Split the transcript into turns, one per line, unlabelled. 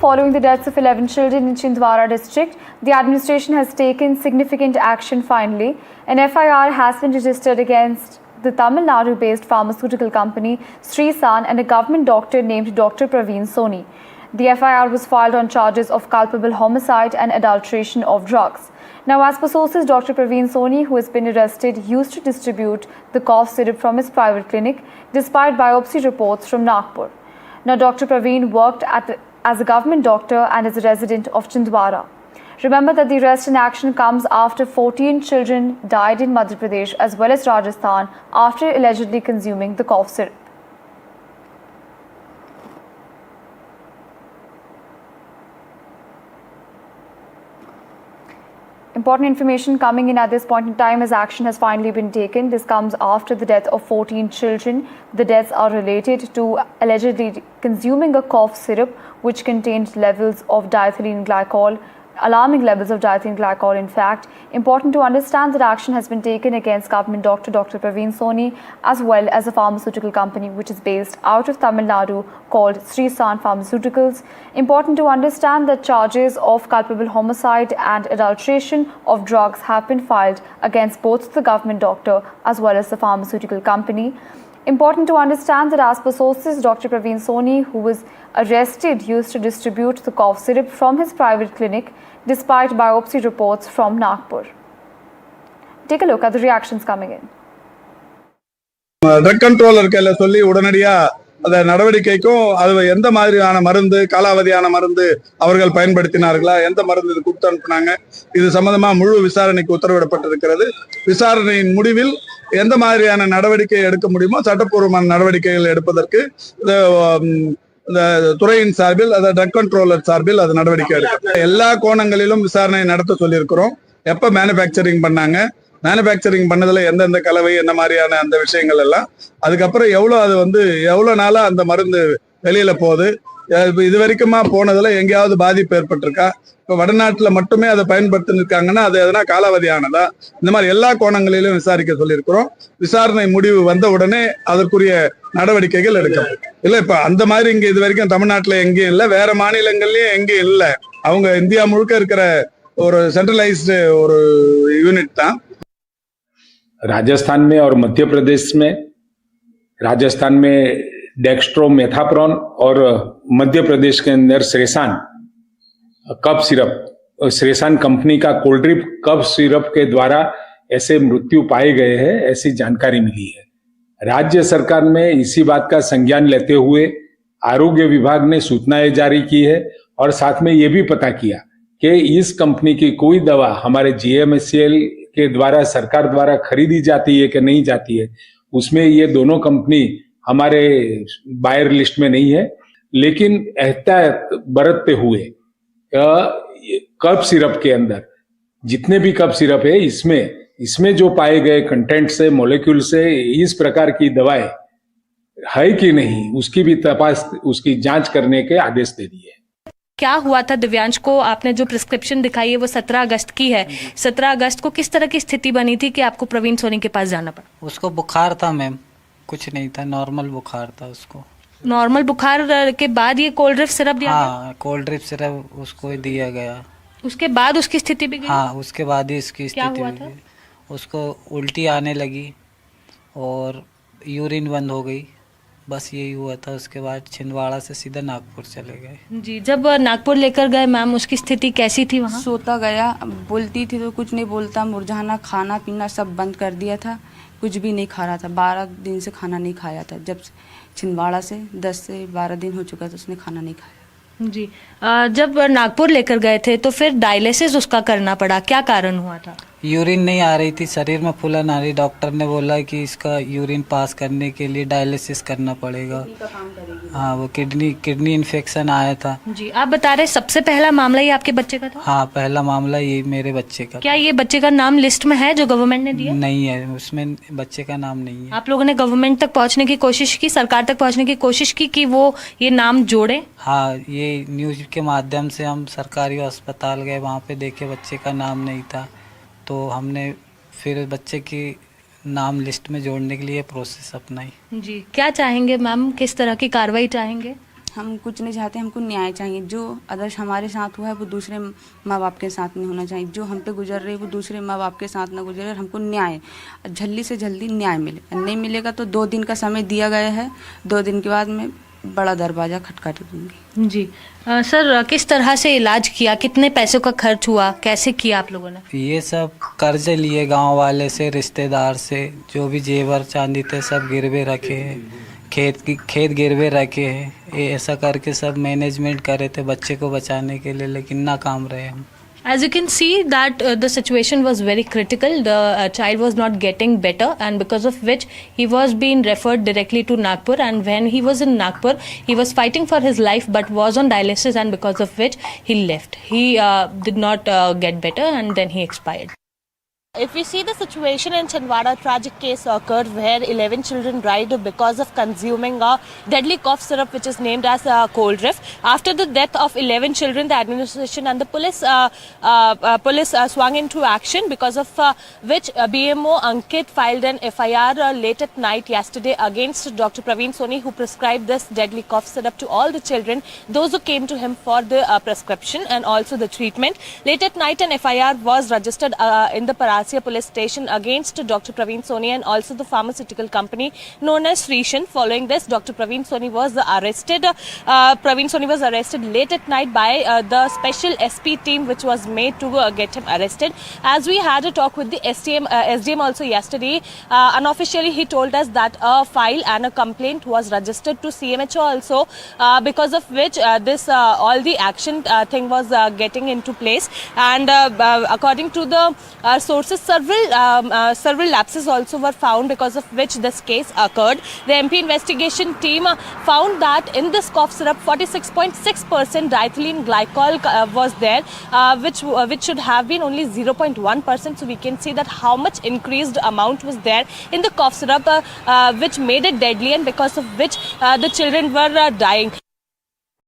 following the deaths of 11 children in Chhindwara district, the administration has taken significant action finally. An FIR has been registered against the Tamil Nadu-based pharmaceutical company Sri San and a government doctor named Dr. Praveen Soni. The FIR was filed on charges of culpable homicide and adulteration of drugs. Now, as per sources, Dr. Praveen Soni, who has been arrested, used to distribute the cough syrup from his private clinic, despite biopsy reports from Nagpur. Now, Dr. Praveen worked as a government doctor and is a resident of Chhindwara. Remember that the arrest and action comes after 14 children died in Madhya Pradesh as well as Rajasthan after allegedly consuming the cough syrup. Important information coming in at this point in time as action has finally been taken. This comes after the death of 14 children. The deaths are related to allegedly consuming a cough syrup which contained levels of diethylene glycol, alarming levels of diethylene glycol in fact. Important to understand that action has been taken against government doctor Dr. Praveen Soni as well as a pharmaceutical company which is based out of Tamil Nadu called Sri San Pharmaceuticals. Important to understand that charges of culpable homicide and adulteration of drugs have been filed against both the government doctor as well as the pharmaceutical company. Important to understand that as per sources, Dr. Praveen Soni, who was arrested, used to distribute the cough syrup from his private clinic despite biopsy reports from Nagpur. Take a look at the reactions coming in.
Drug controller கையில சொல்லி உடனடியா அந்த நடவடிக்கைக்கும் அது எந்த மாதிரியான மருந்து காலாவதியான மருந்து அவர்கள் பயன்படுத்தினார்களா, எந்த மருந்து இது கொடுத்து அனுப்புனாங்க, இது சம்பந்தமா முழு விசாரணைக்கு உத்தரவிடப்பட்டிருக்கிறது. விசாரணையின் முடிவில் எந்த மாதிரியான நடவடிக்கை எடுக்க முடியுமோ சட்டப்பூர்வமான நடவடிக்கைகள் எடுப்பதற்கு இந்த துறையின் சார்பில் அந்த ட்ரக் கண்ட்ரோலர் சார்பில் அது நடவடிக்கை எடுக்கும். எல்லா கோணங்களிலும் விசாரணை நடத்த சொல்லியிருக்கிறோம். எப்ப மேனுபேக்சரிங் பண்ணாங்க, மேனுபேக்சரிங் பண்ணதுல எந்தெந்த கலவை, என்ன மாதிரியான அந்த விஷயங்கள் எல்லாம், அதுக்கப்புறம் எவ்வளவு நாளா அந்த மருந்து வெளியில போகுது, இது வரைக்குமா போனதுல எங்கேயாவது பாதிப்பு ஏற்பட்டிருக்கா, இப்ப வடநாட்டுல மட்டுமே அதை பயன்படுத்திருக்காங்கன்னா அது எதனா காலாவதியானதா, இந்த மாதிரி எல்லா கோணங்களிலும் விசாரிக்க சொல்லியிருக்கிறோம். விசாரணை முடிவு வந்த உடனே அதற்குரிய நடவடிக்கைகள் எடுக்கப்படும். இல்ல இப்ப அந்த மாதிரி இங்க இது வரைக்கும் தமிழ்நாட்டுல எங்கேயும் இல்ல, வேற மாநிலங்கள்லயும் எங்கேயும் இல்ல. அவங்க இந்தியா முழுக்க இருக்கிற ஒரு சென்ட்ரலைஸ்டு ஒரு யூனிட் தான்.
राजस्थान में और मध्य प्रदेश में, राजस्थान में डेक्स्ट्रोमेथाप्रोन और मध्य प्रदेश के अंदर Sresan cough syrup, Sresan company का कोल्ड ड्रिप कफ सिरप के द्वारा ऐसे मृत्यु पाए गए हैं, ऐसी जानकारी मिली है। राज्य सरकार में इसी बात का संज्ञान लेते हुए आरोग्य विभाग ने सूचनाएं जारी की है और साथ में ये भी पता किया कि इस कंपनी की कोई दवा हमारे GMSCL के द्वारा सरकार द्वारा खरीदी जाती है कि नहीं जाती है, उसमें ये दोनों कंपनी हमारे बायर लिस्ट में नहीं है। लेकिन एहतियात बरतते हुए कफ सिरप के अंदर जितने भी कफ सिरप है इसमें जो पाए गए कंटेंट से, मॉलिक्यूल से इस प्रकार की दवाएं है कि नहीं, उसकी भी तपास, उसकी जांच करने के आदेश दे दिए।
क्या हुआ था दिव्यांश को? आपने जो प्रिस्क्रिप्शन दिखाई है वो 17 अगस्त की है। 17 अगस्त को किस तरह की स्थिति बनी थी कि आपको प्रवीण सोनी के पास जाना पड़ा?
उसको बुखार था मैम, कुछ नहीं था, नॉर्मल बुखार था उसको।
नॉर्मल बुखार के बाद ये कोल्ड ड्रिप सिरप दिया?
हाँ, कोल्ड ड्रिप सिरप उसको दिया गया।
उसके बाद उसकी स्थिति बिगड़ी?
हाँ, उसके बाद ही इसकी स्थिति
बिगड़ी।
उसको उल्टी आने लगी और यूरिन बंद हो गई, बस यही हुआ था। उसके बाद छिंदवाड़ा से सीधा नागपुर चले गए।
जी, जब नागपुर लेकर गए मैम, उसकी स्थिति कैसी थी वहाँ?
सोता गया, बोलती थी तो कुछ नहीं बोलता, मुरझाना, खाना पीना सब बंद कर दिया था, कुछ भी नहीं खा रहा था। 12 दिन से खाना नहीं खाया था। जब छिंदवाड़ा से 10 से 12 दिन हो चुका था, उसने खाना नहीं खाया।
जी, जब नागपुर लेकर गए थे तो फिर डायलिसिस उसका करना पड़ा, क्या कारण हुआ था?
यूरिन नहीं आ रही थी, शरीर में फूलन आ रही। डॉक्टर ने बोला कि इसका यूरिन पास करने के लिए डायलिसिस करना पड़ेगा। हाँ, वो किडनी इन्फेक्शन आया था।
जी, आप बता रहे सबसे पहला मामला ये आपके बच्चे का था?
हाँ, पहला मामला ये मेरे बच्चे का।
क्या ये बच्चे का नाम लिस्ट में है जो गवर्नमेंट ने दिया?
नहीं है, उसमें बच्चे का नाम नहीं है।
आप लोगों ने गवर्नमेंट तक पहुंचने की कोशिश की, सरकार तक पहुंचने की कोशिश की कि वो ये नाम जोड़े?
हाँ, ये न्यूज के माध्यम से हम सरकारी अस्पताल गए, वहाँ पे देखे बच्चे का नाम नहीं था, तो हमने फिर बच्चे की नाम लिस्ट में जोड़ने के लिए प्रोसेस अपनाई।
जी, क्या चाहेंगे मैम, किस तरह की कार्रवाई चाहेंगे?
हम कुछ नहीं चाहते, हमको न्याय चाहिए। जो आदर्श हमारे साथ हुआ है वो दूसरे माँ बाप के साथ नहीं होना चाहिए। जो हम पे गुजर रही है वो दूसरे माँ बाप के साथ ना गुजरे। हमको न्याय जल्दी से जल्दी न्याय मिले। नहीं मिलेगा तो 2 दिन का समय दिया गया है। 2 दिन के बाद मैं बड़ा दरवाज़ा खटखटा दूँगी।
जी सर, किस तरह से इलाज किया, कितने पैसों का खर्च हुआ, कैसे किया आप लोगों ने?
ये सब कर्ज लिए गांव वाले से, रिश्तेदार से, जो भी जेवर चांदी थे सब गिरवे रखे हैं, खेत गिरवे रखे हैं। ये ऐसा करके सब मैनेजमेंट करे थे बच्चे को बचाने के लिए, लेकिन नाकाम रहे हम।
As you can see that the situation was very critical. The child was not getting better, and because of which he was being referred directly to Nagpur. And when he was in Nagpur, he was fighting for his life, but was on dialysis, and because of which he left. He did not get better, and then he expired.
If we see the situation in Chinwada, tragic case occurred where 11 children died because of consuming a deadly cough syrup which is named as Coldref. After the death of 11 children, the administration and the police swung into action, because of which BMO Ankit filed an FIR late at night yesterday against Dr. Praveen Soni, who prescribed this deadly cough syrup to all the children, those who came to him for the prescription and also the treatment. Late at night, an FIR was registered in the Parasia police station against Dr. Praveen Soni and also the pharmaceutical company known as Srishan. Following this, Dr. Praveen Soni was arrested. Praveen Soni was arrested late at night by the special SP team which was made to get him arrested. As we had a talk with the SDM also yesterday, unofficially he told us that a file and a complaint was registered to CMHO also, because of which this all the action thing was getting into place. And according to the sources, several lapses also were found, because of which this case occurred. The MP investigation team found that in this cough syrup 46.6% diethylene glycol was there, which should have been only 0.1%. So we can see that how much increased amount was there in the cough syrup, which made it deadly, and because of which the children were dying.